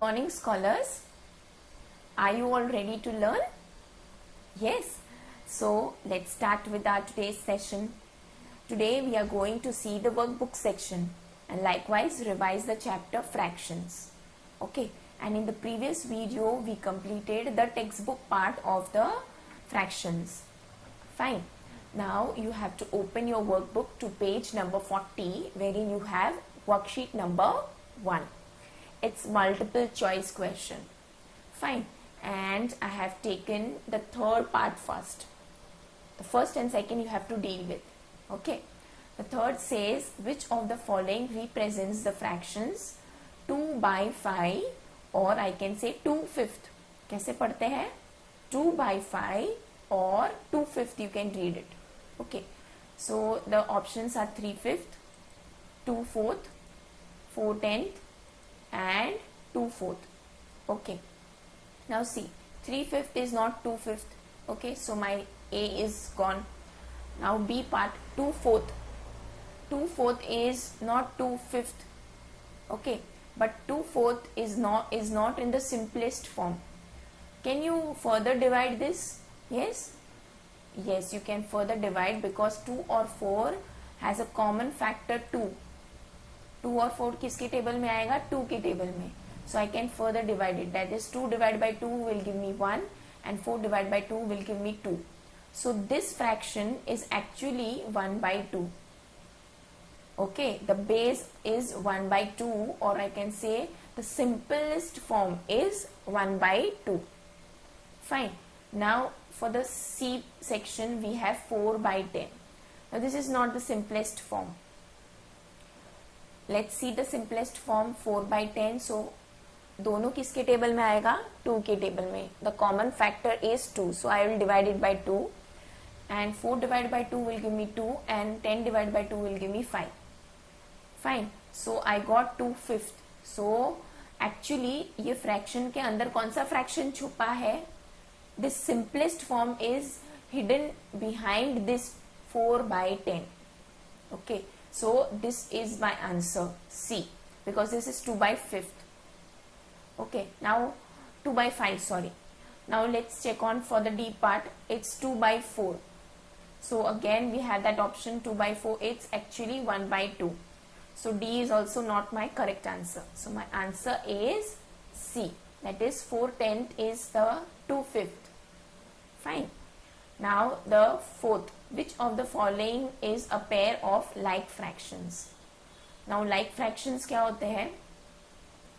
morning, scholars. Are you all ready to learn? Yes. So let's start with our today's session. Today we are going to see the workbook section and likewise revise the chapter fractions. Okay. And in the previous video we completed the textbook part of the fractions. Fine. Now you have to open your workbook to page number 40, wherein you have worksheet number 1. It's multiple choice question. Fine. And I have taken the third part first. The first and second you have to deal with. Okay. The third says, which of the following represents the fractions 2 by 5 or I can say 2/5. कैसे पढ़ते हैं? 2 by 5 or 2/5 you can read it. Okay. So the options are 3/5, 2/4, 4/10 and 2/4. Okay. Now see, 3/5 is not 2/5. Okay. So my A is gone. Now B part, 2/4. 2/4 is not 2/5. Okay. But 2/4 is not in the simplest form. Can you further divide this? Yes? Yes, you can further divide because 2 or 4 has a common factor 2. 2 और 4 किसके table में आएगा? 2 के table में. So I can further divide it. That is 2 divided by 2 will give me 1 and 4 divided by 2 will give me 2. So this fraction is actually 1 by 2. Okay, the base is 1 by 2 or I can say the simplest form is 1 by 2. Fine. Now for the C section we have 4 by 10. Now this is not the simplest form. Let's see the simplest form 4 by 10. So दोनों किसके table में आएगा? 2 के table में. The common factor is 2. So I will divide it by 2 and 4 divided by 2 will give me 2 and 10 divided by 2 will give me 5. Fine. So I got 2/5. So actually ये fraction के अंदर कौन सा fraction छुपा है? This simplest form is hidden behind this 4 by 10. Okay. So this is my answer C because this is 2 by 5th. Okay. Now 2 by 5, sorry. Now let's check on for the D part. It's 2 by 4. So again we have that option 2 by 4. It's actually 1 by 2. So D is also not my correct answer. So my answer is C. That is 4/10 is the 2/5. Fine. Now the fourth. Which of the following is a pair of like fractions? Now like fractions क्या होते हैं?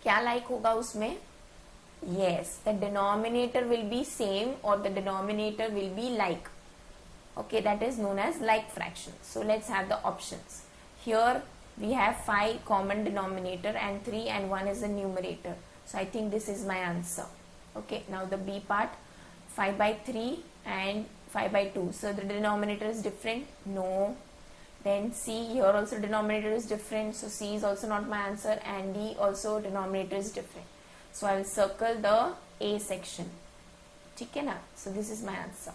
क्या like होगा उसमें? Yes, the denominator will be same or the denominator will be like. Okay, that is known as like fractions. So let's have the options. Here we have 5 common denominator and 3 and 1 is the numerator. So I think this is my answer. Okay, now the B part, 5 by 3 and 5 by 2. So the denominator is different. No. Then C, here also denominator is different. So C is also not my answer and D also denominator is different. So I will circle the A section. ठीक है ना? So this is my answer.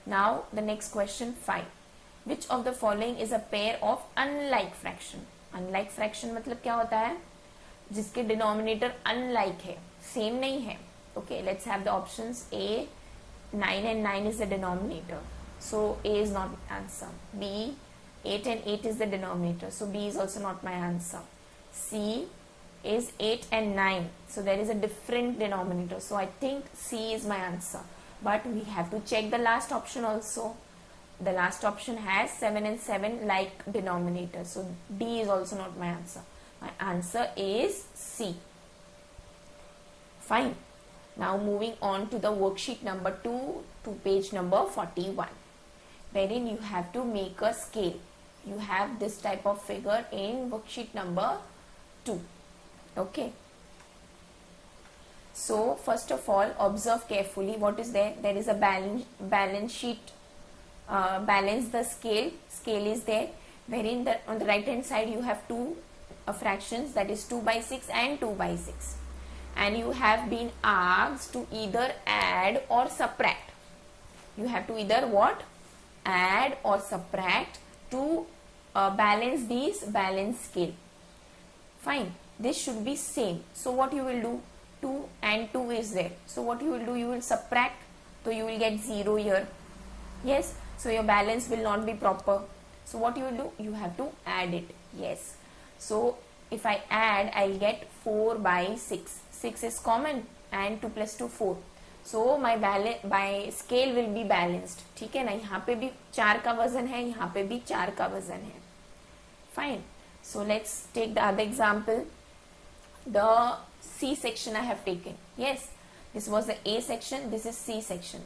Now the next question 5. Which of the following is a pair of unlike fraction? Unlike fraction मतलब क्या होता है? जिसके denominator unlike है, same नहीं है. Okay, let's have the options. A, 9 and 9 is the denominator. So A is not my answer. B, 8 and 8 is the denominator. So B is also not my answer. C is 8 and 9. So there is a different denominator. So I think C is my answer. But we have to check the last option also. The last option has 7 and 7 like denominator. So D is also not my answer. My answer is C. Fine. Now moving on to the worksheet number 2 to page number 41. Wherein you have to make a scale. You have this type of figure in worksheet number 2. Okay. So first of all observe carefully what is there. There is a balance sheet. Balance the scale is there, wherein on the right hand side you have two fractions, that is 2 by 6 and 2 by 6, and you have been asked to either add or subtract. You have to either what? Add or subtract to balance these balance scale. Fine, this should be same. So what you will do? 2 and 2 is there, so what you will do, you will subtract, so you will get 0 here. Yes, so your balance will not be proper, so what you will do, you have to add it. Yes, so if I add, I'll get 4 by 6. 6 is common and 2 plus 2 4, so my scale will be balanced. ठीक है ना, यहाँ पे भी 4 का वजन है, यहाँ पे भी 4 का वजन है. Fine. So let's take the other example. The C section I have taken. Yes, this was the A section, this is C section.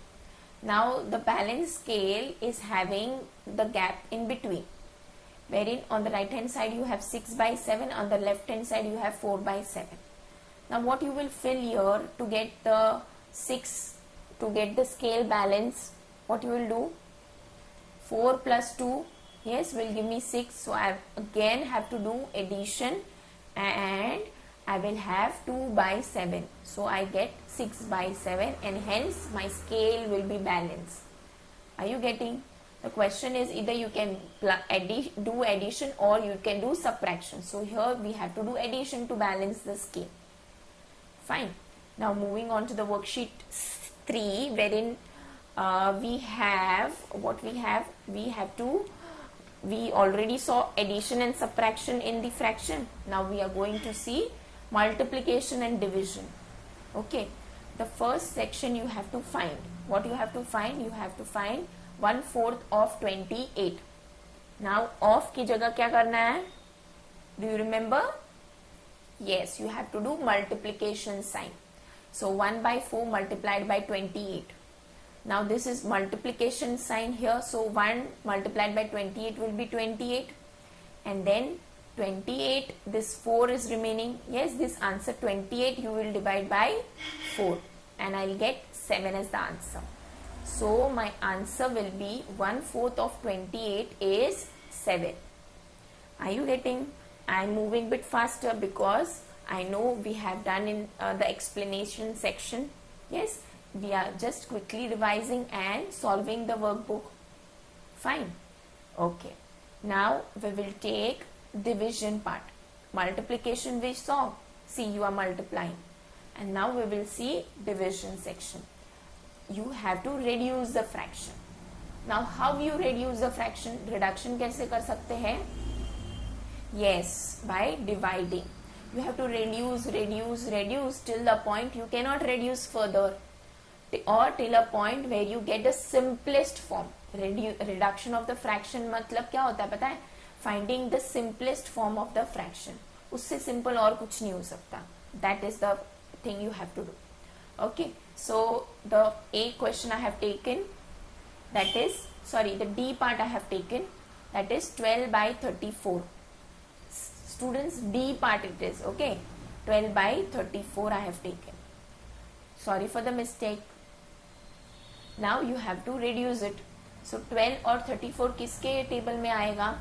Now the balance scale is having the gap in between, wherein on the right hand side you have 6 by 7, on the left hand side you have 4 by 7. Now what you will fill here to get the 6, to get the scale balance, what you will do, 4 plus 2, yes, will give me 6, so I again have to do addition and I will have 2 by 7, so I get 6 by 7 and hence my scale will be balanced. Are you getting? The question is either you can do addition or you can do subtraction. So here we have to do addition to balance the scale. Fine. Now moving on to the worksheet 3, wherein we have what we already saw addition and subtraction in the fraction. Now we are going to see multiplication and division. Okay, the first section you have to find. What you have to find? You have to find 1/4 of 28. Now of की जगह क्या करना है? Do you remember? Yes, you have to do multiplication sign. So 1 by 4 multiplied by 28. Now this is multiplication sign here. So 1 multiplied by 28 will be 28. And then 28, this 4 is remaining. Yes, this answer 28 you will divide by 4. And I'll get 7 as the answer. So my answer will be 1/4 of 28 is 7. Are you getting? I'm moving a bit faster because I know we have done in the explanation section. Yes, we are just quickly revising and solving the workbook. Fine. Okay. Now we will take division part. Multiplication we saw. See, you are multiplying. And now we will see division section. You have to reduce the fraction. Now how you reduce the fraction? Reduction कैसे कर सकते हैं? Yes, by dividing. You have to reduce till the point you cannot reduce further, or till a point where you get the simplest form. Reduction of the fraction मतलब क्या होता है पता है? Finding the simplest form of the fraction. उससे simple और कुछ नहीं हो सकता. That is the thing you have to do. Okay, so the A question I have taken, that is, sorry, the D part I have taken, that is 12 by 34. Students, D part it is, okay, 12 by 34 I have taken. Sorry for the mistake. Now you have to reduce it. So 12 और 34 किसके table में आएगा?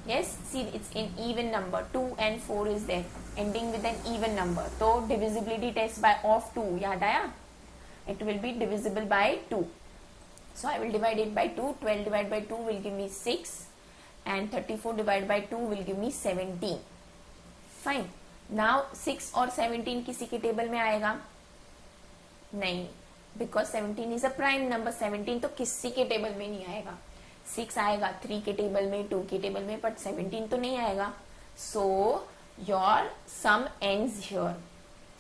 Yes, see, it's in even number. 2 and 4 is there, ending with an even number. So divisibility test by of 2, याद आया? It will be divisible by 2. So I will divide it by 2. 12 divided by 2 will give me 6. And 34 divided by 2 will give me 17. Fine. Now 6 और 17 किसी के table में आएगा? नहीं, because 17 is a prime number. 17 तो किसी के टेबल में नहीं आएगा. 6 आएगा 3 के टेबल में, 2 के टेबल में, but 17 तो नहीं आएगा. So your sum ends here.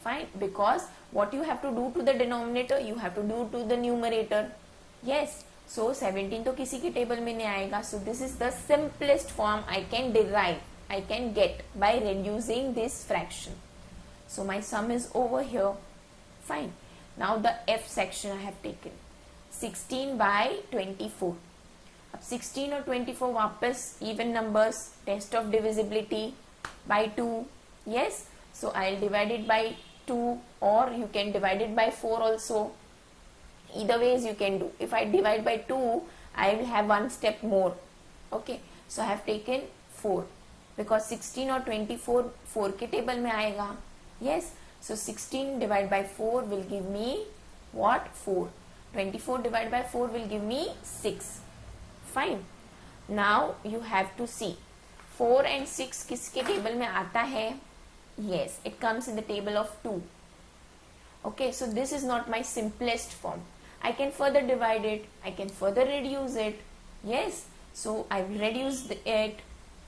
Fine, because what you have to do to the denominator, you have to do to the numerator. Yes. So 17 तो किसी के टेबल में नहीं आएगा. So this is the simplest form I can derive, I can get by reducing this fraction. So my sum is over here. Fine. Now the F section I have taken 16 by 24. अब 16 और 24 वापस even numbers, test of divisibility by 2. Yes. So I'll divide it by 2, or you can divide it by 4 also. Either ways you can do. If I divide by 2, I will have one step more. Okay, so I have taken 4 because 16 or 24 4 के table में आएगा. Yes, so 16 divided by 4 will give me what? 4. 24 divided by 4 will give me 6. Fine. Now you have to see 4 and 6 किसके table में आता है? Yes, it comes in the table of 2. Okay, so this is not my simplest form. I can further divide it, I can further reduce it. Yes, so I will reduce it,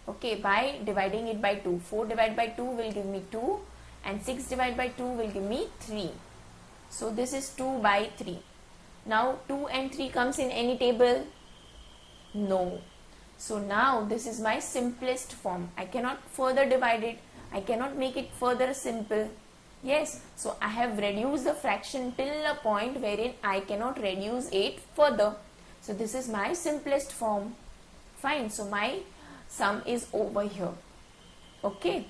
okay, by dividing it by 2. 4 divided by 2 will give me 2 and 6 divided by 2 will give me 3. So this is 2 by 3. Now 2 and 3 comes in any table? No. So now this is my simplest form. I cannot further divide it. I cannot make it further simple. Yes, so I have reduced the fraction till a point wherein I cannot reduce it further. So this is my simplest form. Fine, so my sum is over here. Okay.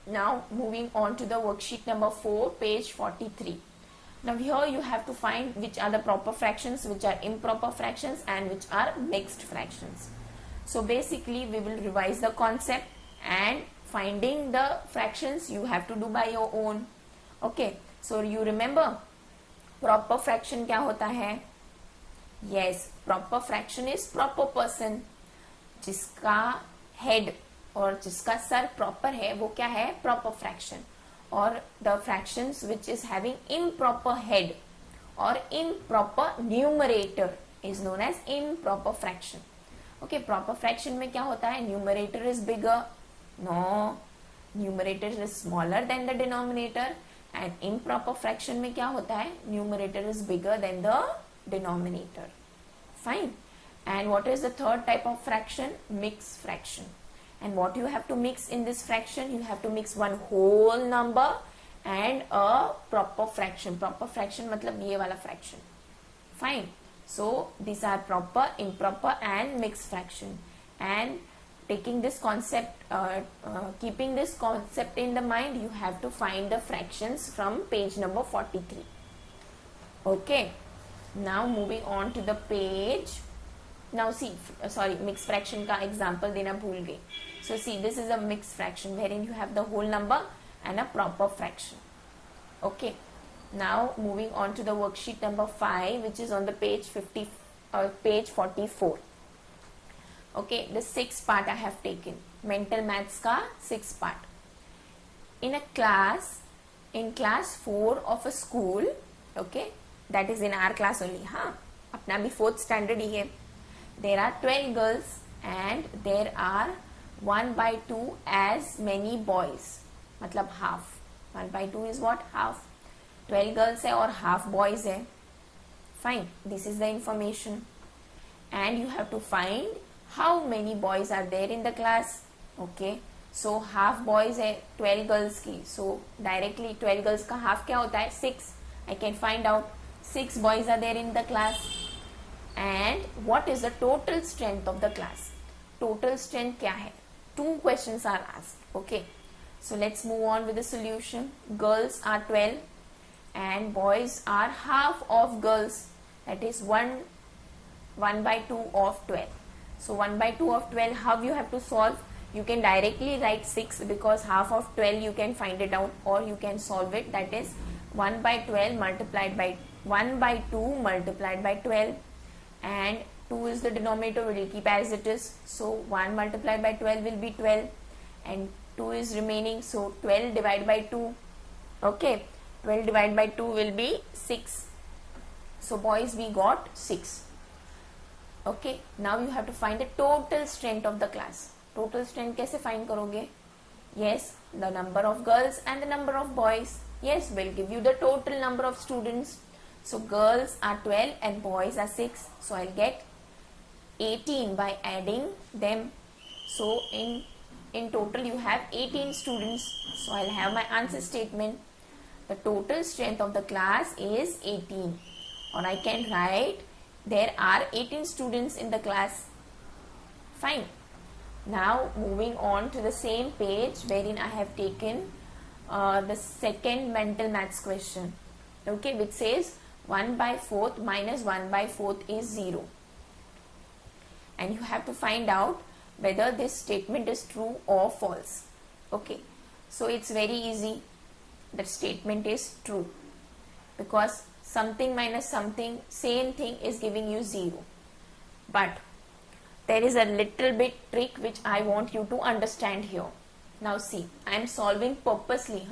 Now moving on to the worksheet number 4, page 43. Now here you have to find which are the proper fractions, which are improper fractions, and which are mixed fractions. So basically we will revise the concept, and finding the fractions you have to do by your own. Okay, so you remember proper fraction क्या होता है? Yes, proper fraction is proper person. जिसका head और जिसका sir proper है वो क्या है? Proper fraction. Or the fractions which is having improper head or improper numerator is known as improper fraction. Okay, proper fraction में क्या होता है? Numerator is bigger. No, numerator is smaller than the denominator. And improper fraction में क्या होता है? Numerator is bigger than the denominator. Fine. And what is the third type of fraction? Mixed fraction. And what you have to mix in this fraction? You have to mix one whole number and a proper fraction. Proper fraction मतलब ये वाला fraction. Fine. So these are proper, improper and mixed fraction. And taking this concept, keeping this concept in the mind, you have to find the fractions from page number 43. Okay. Now moving on to the page. Now see, mixed fraction का example देना भूल गई. So see, this is a mixed fraction wherein you have the whole number and a proper fraction. Okay. Now moving on to the worksheet number 5, which is on the page 44. Okay, the 6th part I have taken. Mental maths का 6th part. In class 4 of a school, okay, that is in our class only, हाँ, अपना भी 4th standard ही है. There are 12 girls and there are 1/2 as many boys. मतलब half. 1/2 is what? Half. 12 girls है और half boys है. Fine. This is the information. And you have to find how many boys are there in the class. Okay. So half boys है 12 girls की. So directly 12 girls का half क्या होता है? 6. I can find out 6 boys are there in the class. And what is the total strength of the class? Total strength क्या है? 2 questions are asked. Okay. So let's move on with the solution. Girls are 12 and boys are half of girls. That is 1/2 of 12. So 1/2 of 12, how you have to solve? You can directly write 6 because half of 12 you can find it out, or you can solve it. That is 1/12 multiplied by 1/2 multiplied by 12. And 2 is the denominator, we will keep as it is. So 1 multiplied by 12 will be 12 and 2 is remaining. So 12 divided by 2. Okay, 12 divided by 2 will be 6. So boys, we got 6. Okay, now you have to find the total strength of the class. Total strength कैसे find करोगे? Yes, the number of girls and the number of boys. Yes, will give you the total number of students. So girls are 12 and boys are 6. So I'll get 18 by adding them. So in total you have 18 students. So I'll have my answer statement. The total strength of the class is 18. Or I can write there are 18 students in the class. Fine. Now moving on to the same page wherein I have taken the second mental maths question. Okay, which says 1/4 minus 1/4 is 0. And you have to find out whether this statement is true or false. Okay, so it's very easy. The statement is true because something minus something, same thing, is giving you 0. But there is a little bit trick which I want you to understand here. Now see, I am solving purposely,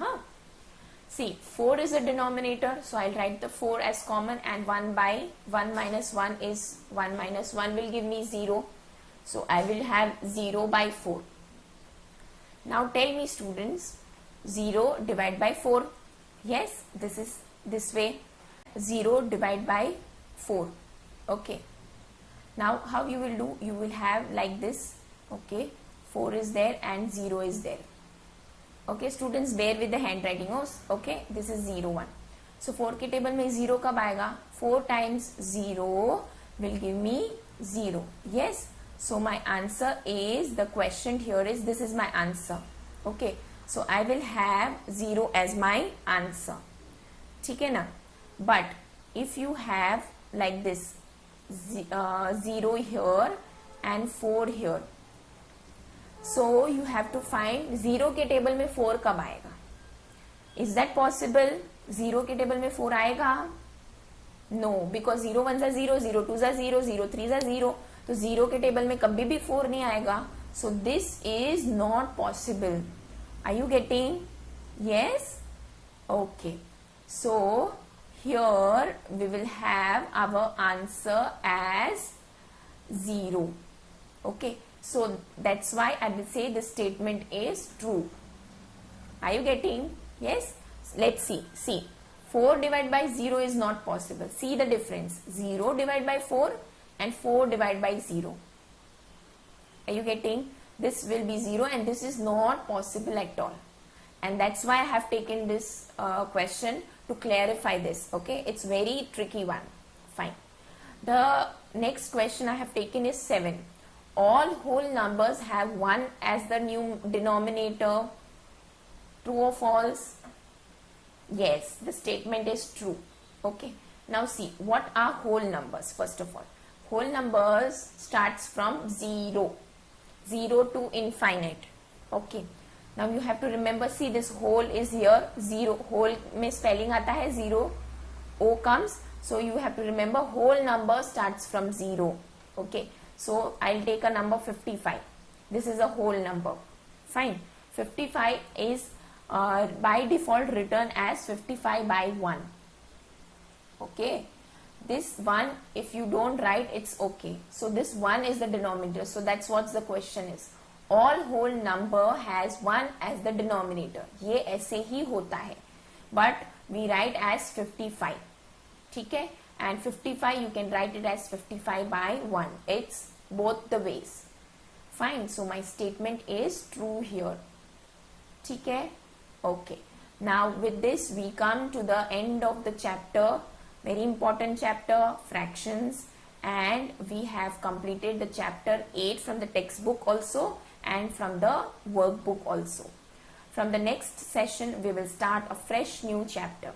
See, 4 is the denominator, so I'll write the 4 as common, and 1 by 1 minus 1 is 1 minus 1 will give me 0. So I will have 0 by 4. Now tell me students, 0 divided by 4. Yes, this is this way. 0 divided by 4. Okay. Now how you will do? You will have like this. Okay. 4 is there and 0 is there. Okay students, bear with the handwriting. Okay, this is 0 1. So 4 के table में 0 कब आएगा? 4 times 0 will give me 0. Yes. So my answer is, the question here is, this is my answer. Okay. So I will have 0 as my answer. ठीक है ना? But if you have like this 0 here and 4 here, so you have to find 0 के table में 4 कब आएगा? Is that possible? 0 के table में 4 आएगा? No, because 0 1 is 0, 0 2 is 0, 0 3 is 0. तो 0 के टेबल में कभी भी 4 नहीं आएगा. So this is not possible. Are you getting? Yes? Okay. So here we will have our answer as 0. Okay. So that's why I will say this statement is true. Are you getting? Yes? Let's see. See, 4 divided by 0 is not possible. See the difference. 0 divided by 4 and 4 divided by 0. Are you getting? This will be 0 and this is not possible at all. And that's why I have taken this question to clarify this. Okay? It's very tricky one. Fine. The next question I have taken is 7. All whole numbers have 1 as the new denominator. True or false? Yes, the statement is true. Okay. Now see, what are whole numbers? First of all, whole numbers starts from 0. 0 to infinite. Okay. Now you have to remember, see this whole is here. 0. Whole में spelling आता है 0. O comes. So you have to remember whole number starts from 0. Okay. So I'll take a number 55. This is a whole number. Fine. 55 is by default written as 55 by 1. Okay. This 1, if you don't write, it's okay. So this 1 is the denominator. So that's what the question is. All whole number has 1 as the denominator. ये ऐसे ही होता है. But we write as 55. ठीक है? And 55 you can write it as 55 by 1. It's both the ways. Fine. So my statement is true here. ठीक है? Okay. Now with this we come to the end of the chapter. Very important chapter, fractions, and we have completed the chapter 8 from the textbook also and from the workbook also. From the next session we will start a fresh new chapter.